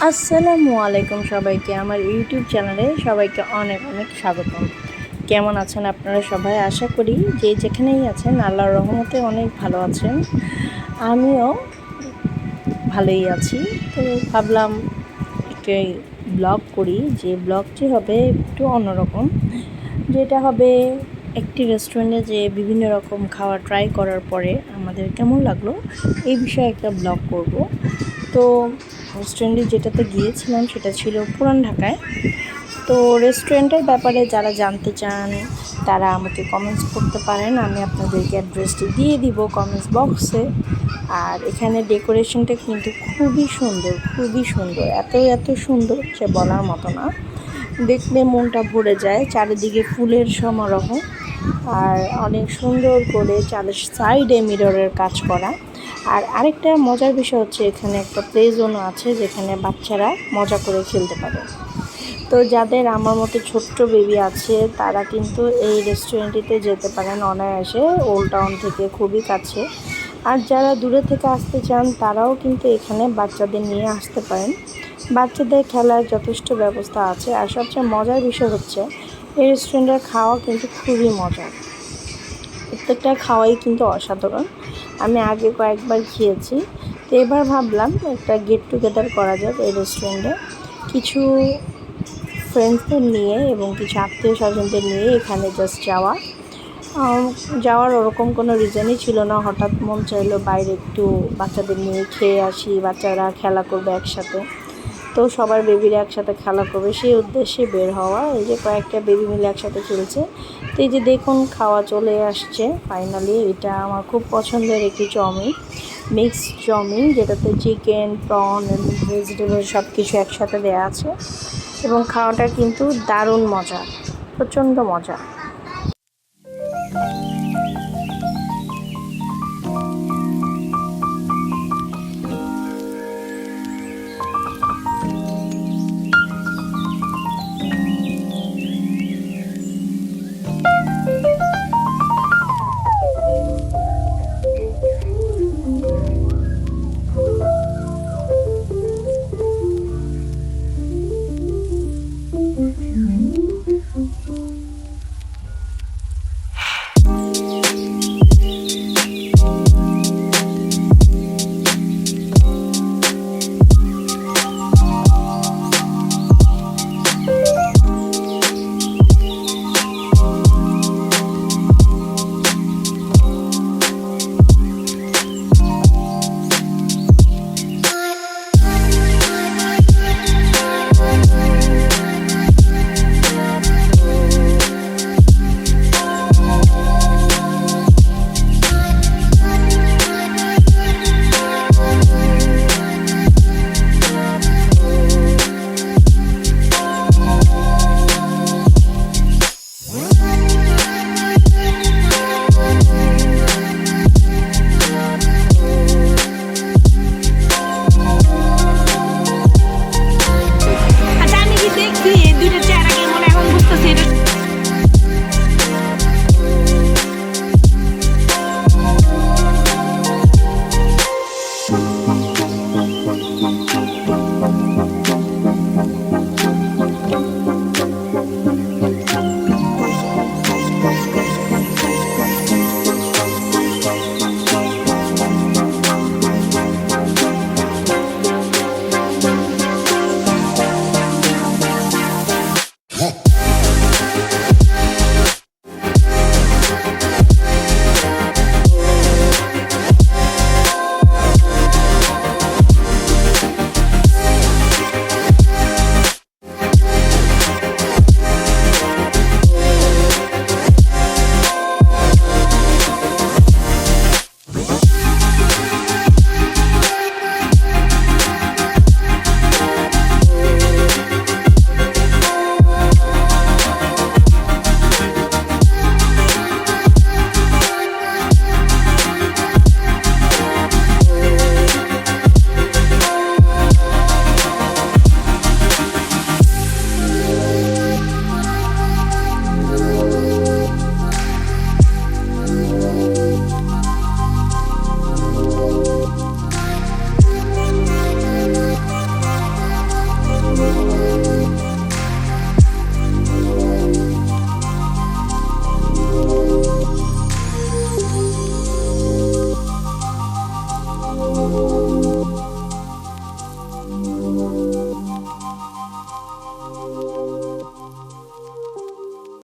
আসসালামু আলাইকুম সবাইকে আমার ইউটিউব চ্যানেলে সবাইকে অনেক অনেক স্বাগতম। কেমন আছেন আপনারা সবাই? আশা করি যে যেখানেই আছেন আল্লাহর রহমতে অনেক ভালো আছেন। আমিও ভালোই আছি। তো ভাবলাম একটি ব্লগ করি, যে ব্লগটি হবে একটু অন্যরকম, যেটা হবে একটি রেস্টুরেন্টে যে বিভিন্ন রকম খাবার ট্রাই করার পরে আমাদের কেমন লাগলো এই বিষয়ে একটা ব্লগ করব। তো রেস্টুরেন্টে যেটাতে গিয়েছিলাম সেটা ছিল পুরান ঢাকায়। তো রেস্টুরেন্টের ব্যাপারে যারা জানতে চান তারা আমাকে কমেন্টস করতে পারেন, আমি আপনাদেরকে অ্যাড্রেসটি দিয়ে দিব কমেন্টস বক্সে। আর এখানে ডেকোরেশনটা কিন্তু খুবই সুন্দর, খুবই সুন্দর, এত সুন্দর যে বলার মতো না। দেখলে মনটা ভরে যায়, চারিদিকে ফুলের সমারোহ, আর অনেক সুন্দর করে চালের সাইডে মিররের কাজ করা। আর আরেকটা মজার বিষয় হচ্ছে এখানে একটা প্লে জোনও আছে যেখানে বাচ্চারা মজা করে খেলতে পারে। তো যাদের আমার মতো ছোট্ট বেবি আছে তারা কিন্তু এই রেস্টুরেন্টটিতে যেতে পারেন অনায়াসে, ওল্ড টাউন থেকে খুবই কাছে। আর যারা দূরে থেকে আসতে চান তারাও কিন্তু এখানে বাচ্চাদের নিয়ে আসতে পারেন। বাচ্চাদের খেলার যথেষ্ট ব্যবস্থা আছে। আর সবচেয়ে মজার বিষয় হচ্ছে এই রেস্টুরেন্টের খাওয়া কিন্তু খুবই মজার, প্রত্যেকটা খাওয়াই কিন্তু অসাধারণ। আমি আগে কয়েকবার খেয়েছি। তো এবার ভাবলাম একটা গেট টুগেদার করা যাক এই রেস্টুরেন্টে, কিছু ফ্রেন্ডসদের নিয়ে এবং কিছু আত্মীয় স্বজনদের নিয়ে এখানে জাস্ট যাওয়ার ওরকম কোনো রিজনই ছিল না। হঠাৎ মন চাইলো বাইরে একটু বাচ্চাদের নিয়ে খেয়ে আসি, বাচ্চারা খেলা করবে একসাথে, তো সবার বেবিরা একসাথে খেলা করবে সেই উদ্দেশ্যে বের হওয়া। এই যে কয়েকটা বেবি মিলে একসাথে খেলছে। তো এই যে দেখুন খাওয়া চলে আসছে ফাইনালি। এটা আমার খুব পছন্দের একটি চাউমিন, মিক্সড চাউমিন, যেটাতে চিকেন, প্রন এবং ভেজিটেবল সব কিছু একসাথে দেওয়া আছে। এবং খাওয়াটা কিন্তু দারুণ মজা, প্রচণ্ড মজা।